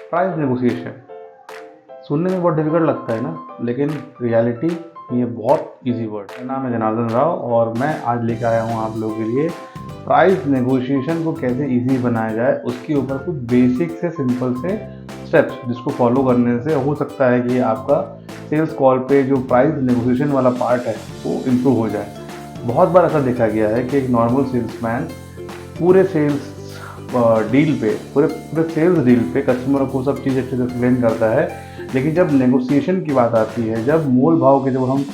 Price negotiation सुनने में बहुत डिफिकल्ट लगता है ना, लेकिन रियलिटी में ये बहुत इजी वर्ड। मेरा नाम है जनार्दन राव और मैं आज लेकर आया हूँ आप लोगों के लिए प्राइस नेगोशिएशन को कैसे इजी बनाया जाए, उसके ऊपर कुछ बेसिक से सिंपल से स्टेप्स जिसको फॉलो करने से हो सकता है कि आपका सेल्स कॉल पे जो प्राइस नेगोशिएशन वाला पार्ट है वो इम्प्रूव हो जाए। बहुत बार ऐसा देखा गया है कि एक नॉर्मल सेल्समैन पूरे सेल्स डील पे पूरे सेल्स डील पे कस्टमर को सब चीज़ अच्छे से एक्सप्लेन करता है, लेकिन जब नेगोशिएशन की बात आती है, जब मोल भाव के, जब हम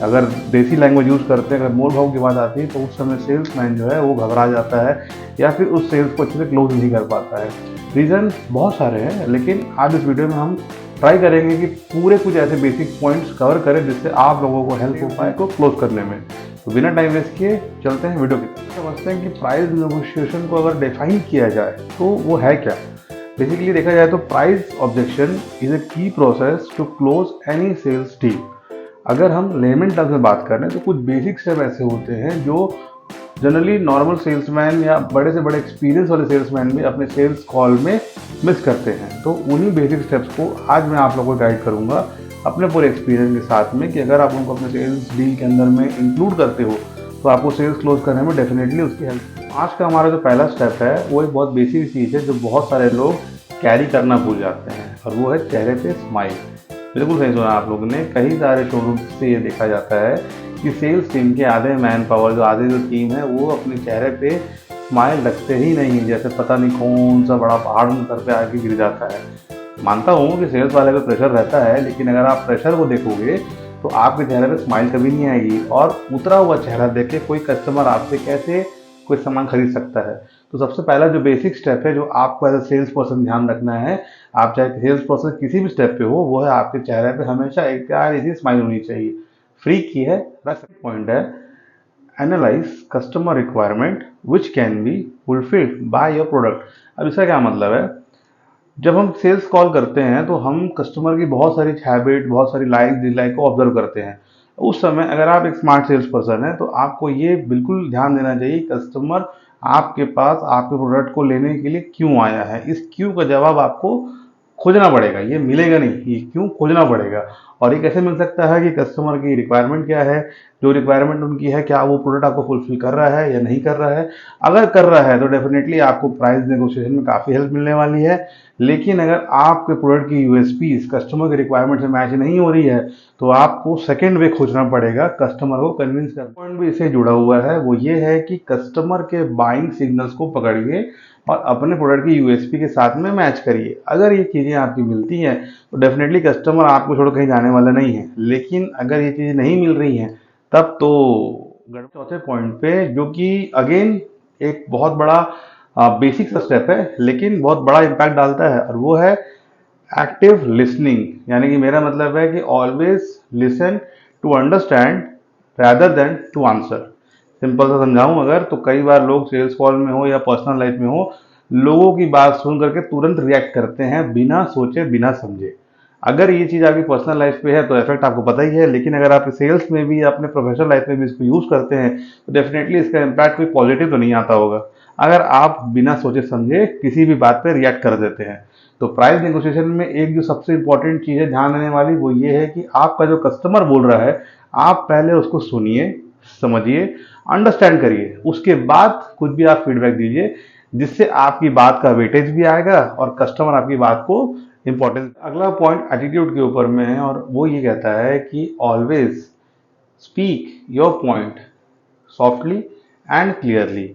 अगर देसी लैंग्वेज यूज़ करते हैं, अगर मोल भाव की बात आती है तो उस समय सेल्समैन जो है वो घबरा जाता है या फिर उस सेल्स को अच्छे से क्लोज नहीं कर पाता है। रीज़न बहुत सारे हैं, लेकिन आज इस वीडियो में हम ट्राई करेंगे कि पूरे कुछ ऐसे बेसिक पॉइंट्स कवर करें जिससे आप लोगों को हेल्प हो पाए को क्लोज करने में। तो बिना टाइम वेस्ट किए चलते हैं वीडियो की तरफ। समझते हैं कि प्राइस नेगोशिएशन को अगर डिफाइन किया जाए तो वो है क्या। बेसिकली देखा जाए तो price objection is a key process to close any sales deal. अगर हम लेमन टर्म्स में बात करें तो कुछ बेसिक स्टेप ऐसे होते हैं जो जनरली नॉर्मल सेल्समैन या बड़े से बड़े एक्सपीरियंस वाले सेल्समैन भी अपने सेल्स कॉल में मिस करते हैं। तो उन्हीं बेसिक स्टेप्स को आज मैं आप लोगों को गाइड करूंगा अपने पूरे एक्सपीरियंस के साथ में, कि अगर आप उनको अपने सेल्स डील के अंदर में इंक्लूड करते हो तो आपको सेल्स क्लोज करने में डेफिनेटली उसकी हेल्प। आज का हमारा जो पहला स्टेप है वो एक बहुत बेसिक चीज़ है जो बहुत सारे लोग कैरी करना भूल जाते हैं, और वो है चेहरे पे स्माइल। बिल्कुल सही सुना आप लोगों ने। कई सारे शोरूम से ये देखा जाता है कि सेल्स टीम के आधे मैन पावर, जो आधे जो टीम है, वो अपने चेहरे पे स्माइल रखते ही नहीं, जैसे पता नहीं कौन सा बड़ा पहाड़ उन सर पे आके गिर जाता है। मानता हूँ कि सेल्स वाले पे प्रेशर रहता है, लेकिन अगर आप प्रेशर को देखोगे तो आपके चेहरे पे स्माइल कभी नहीं आएगी, और उतरा हुआ चेहरा देख के कोई कस्टमर आपसे कैसे कोई सामान खरीद सकता है। तो सबसे पहला जो बेसिक स्टेप है जो आपको एज ए सेल्स पर्सन ध्यान रखना है, आप चाहे सेल्स पर्सन किसी भी स्टेप पे हो, वो है आपके चेहरे पे हमेशा एक प्यारी सी स्माइल होनी चाहिए। फ्री की है। पॉइंट है analyse customer requirement which can be fulfilled by your product. अब इसका क्या मतलब है, जब हम सेल्स कॉल करते हैं तो हम कस्टमर की बहुत सारी हैबिट, बहुत सारी लाइक डिसलाइक को ऑब्जर्व करते हैं। उस समय अगर आप एक स्मार्ट सेल्स पर्सन हैं तो आपको ये बिल्कुल ध्यान देना चाहिए कस्टमर आपके पास आपके प्रोडक्ट को लेने के लिए क्यों आया है। इस क्यों का जवाब आपको खोजना पड़ेगा, ये मिलेगा नहीं, ये क्यों खोजना पड़ेगा। और ये कैसे मिल सकता है कि कस्टमर की रिक्वायरमेंट क्या है, जो रिक्वायरमेंट उनकी है क्या वो प्रोडक्ट आपको फुलफिल कर रहा है या नहीं कर रहा है। अगर कर रहा है तो डेफिनेटली आपको प्राइस नेगोशिएशन में काफ़ी हेल्प मिलने वाली है, लेकिन अगर आपके प्रोडक्ट की यूएसपी कस्टमर की रिक्वायरमेंट से मैच नहीं हो रही है तो आपको सेकेंड वे खोजना पड़ेगा कस्टमर को कन्विंस करना। पॉइंट भी इससे जुड़ा हुआ है, वो ये है कि कस्टमर के बाइंग सिग्नल्स को पकड़िए और अपने प्रोडक्ट की यूएसपी के साथ में मैच करिए। अगर ये चीज़ें आपकी मिलती हैं तो डेफिनेटली कस्टमर आपको छोड़ कहीं जाने वाला नहीं है, लेकिन अगर ये चीज़ें नहीं मिल रही हैं तब तो चौथे पॉइंट पे, जो कि अगेन एक बहुत बड़ा बेसिक सा स्टेप है लेकिन बहुत बड़ा इम्पैक्ट डालता है, और वो है एक्टिव लिसनिंग। यानी कि मेरा मतलब है कि always listen to understand rather than to answer. Simple सा समझाऊं अगर, तो कई बार लोग सेल्स कॉल में हो या पर्सनल लाइफ में हो, लोगों की बात सुन करके तुरंत रिएक्ट करते हैं बिना सोचे बिना समझे। अगर ये चीज़ आपकी पर्सनल लाइफ पे है तो इफेक्ट आपको पता ही है, लेकिन अगर आप सेल्स में भी अपने प्रोफेशनल लाइफ में भी इसको यूज़ करते हैं तो डेफिनेटली इसका इम्पैक्ट कोई पॉजिटिव तो नहीं आता होगा अगर आप बिना सोचे समझे किसी भी बात पे रिएक्ट कर देते हैं। तो प्राइस नेगोशिएशन में एक जो सबसे इंपॉर्टेंट चीज़ है ध्यान देने वाली, वो ये है कि आपका जो कस्टमर बोल रहा है आप पहले उसको सुनिए, समझिए, अंडरस्टैंड करिए, उसके बाद कुछ भी आप फीडबैक दीजिए, जिससे आपकी बात का वेटेज भी आएगा और कस्टमर आपकी बात को इम्पोर्टेंस। अगला पॉइंट एटीट्यूड के ऊपर में है, और वो ये कहता है कि always speak your point softly and clearly.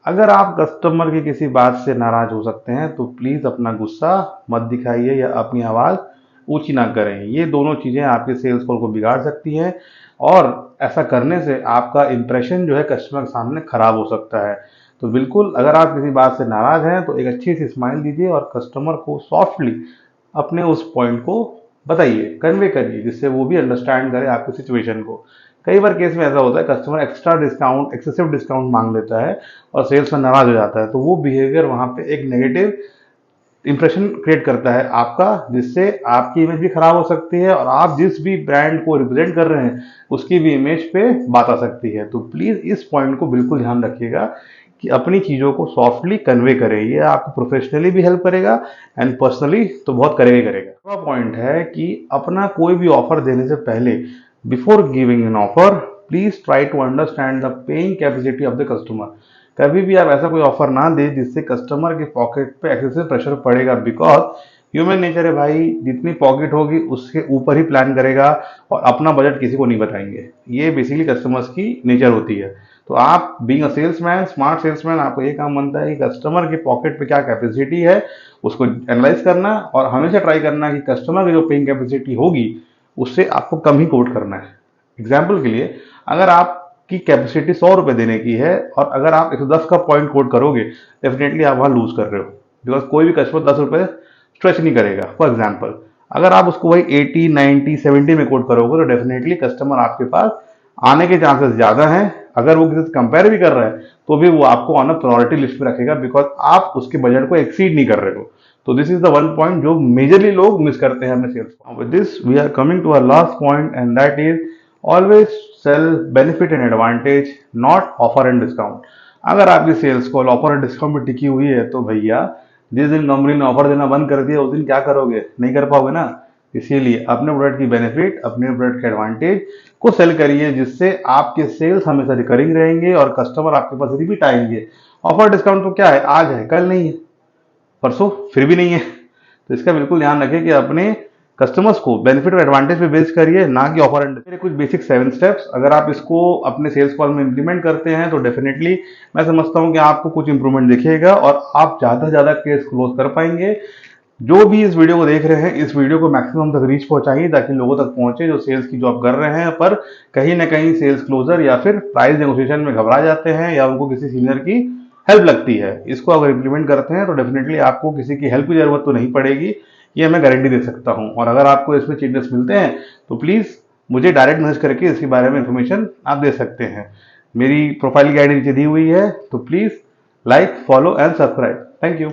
अगर आप कस्टमर की किसी बात से नाराज हो सकते हैं तो प्लीज़ अपना गुस्सा मत दिखाइए या अपनी आवाज़ ऊंची ना करें। ये दोनों चीज़ें आपके सेल्स कॉल को बिगाड़ सकती हैं, और ऐसा करने से आपका इंप्रेशन जो है कस्टमर के सामने खराब हो सकता है। तो बिल्कुल अगर आप किसी बात से नाराज हैं तो एक अच्छी सी स्माइल दीजिए और कस्टमर को सॉफ्टली अपने उस पॉइंट को बताइए, कन्वे करिए, जिससे वो भी अंडरस्टैंड करे आपकी सिचुएशन को। कई बार केस में ऐसा होता है customer extra discount, excessive discount मांग लेता है और सेल्समैन नाराज हो जाता है, तो वो बिहेवियर वहाँ पे एक नेगेटिव इंप्रेशन क्रिएट करता है आपका, जिससे आपकी इमेज भी खराब हो सकती है और आप जिस भी ब्रांड को रिप्रेजेंट कर रहे हैं उसकी भी इमेज पे बात आ सकती है। तो प्लीज़ इस पॉइंट को बिल्कुल ध्यान रखिएगा कि अपनी चीज़ों को सॉफ्टली कन्वे करें। ये आपको प्रोफेशनली भी हेल्प करेगा एंड पर्सनली तो बहुत करेगा ही करेगा। दूसरा पॉइंट है कि अपना कोई भी ऑफर देने से पहले before giving an offer please try to understand the paying capacity of the customer. कभी भी आप ऐसा कोई ऑफर ना दें जिससे कस्टमर के पॉकेट पे एक्सेसिव प्रेशर पड़ेगा, बिकॉज ह्यूमन नेचर है भाई, जितनी पॉकेट होगी उसके ऊपर ही प्लान करेगा और अपना बजट किसी को नहीं बताएंगे। ये बेसिकली कस्टमर्स की नेचर होती है। तो आप being a salesman, smart salesman, आपको ये काम बनता है कि कस्टमर के पॉकेट पे क्या कैपेसिटी है उसको एनालाइज करना और हमेशा ट्राई करना कि कस्टमर की जो पेइंग कैपेसिटी होगी उससे आपको कम ही कोट करना है। एग्जाम्पल के लिए, अगर आपकी कैपेसिटी 100 रुपये देने की है और अगर आप 110 का पॉइंट कोट करोगे, डेफिनेटली आप वहाँ लूज कर रहे हो, बिकॉज कोई भी कस्टमर 10 रुपये स्ट्रेच नहीं करेगा। फॉर एग्जाम्पल, अगर आप उसको वही 80, 90, 70 में कोट करोगे तो डेफिनेटली कस्टमर आपके पास आने के चांसेस ज़्यादा हैं। अगर वो किसी से कंपेयर भी कर रहा है तो भी वो आपको ऑन अ प्रायोरिटी लिस्ट में रखेगा, बिकॉज आप उसके बजट को एक्सीड नहीं कर रहे हो। तो this is the one point जो मेजरली लोग मिस करते हैं अपने sales. With this we are coming to our last point and that is always sell benefit and advantage, not offer and discount. अगर आपकी sales call offer and discount में टिकी हुई है तो भैया जिस दिन कंपनी ने ऑफर देना बंद कर दिया उस दिन क्या करोगे? नहीं कर पाओगे ना। इसीलिए अपने प्रोडक्ट की बेनिफिट, अपने प्रोडक्ट के एडवांटेज को सेल करिए, जिससे आपके सेल्स हमेशा रिकरिंग रहेंगे और कस्टमर आपके पास रिपीट आएंगे। ऑफर डिस्काउंट तो क्या है, आज है कल नहीं है, परसों फिर भी नहीं है। तो इसका बिल्कुल ध्यान रखें कि अपने कस्टमर्स को बेनिफिट और एडवांटेज पे बेस करिए, ना कि ऑफर एंड। मेरे कुछ बेसिक 7 स्टेप्स, अगर आप इसको अपने सेल्स कॉल में इंप्लीमेंट करते हैं तो डेफिनेटली मैं समझता हूं कि आपको कुछ इंप्रूवमेंट दिखेगा और आप ज़्यादा से ज़्यादा केस क्लोज कर पाएंगे। जो भी इस वीडियो को देख रहे हैं, इस वीडियो को मैक्सिमम तक रीच पहुंचाइए ताकि लोगों तक पहुंचे जो सेल्स की जॉब कर रहे हैं पर कहीं ना कहीं सेल्स क्लोजर या फिर प्राइस नेगोशिएशन में घबरा जाते हैं या उनको किसी सीनियर की हेल्प लगती है। इसको अगर इंप्लीमेंट करते हैं तो डेफिनेटली आपको किसी की हेल्प की जरूरत तो नहीं पड़ेगी, ये मैं गारंटी दे सकता हूं। और अगर आपको इसमें चेंजेस मिलते हैं तो प्लीज मुझे डायरेक्ट मैसेज करके इसके बारे में इंफॉर्मेशन आप दे सकते हैं। मेरी प्रोफाइल की आईडी नीचे दी हुई है, तो please like, follow and subscribe. Thank you.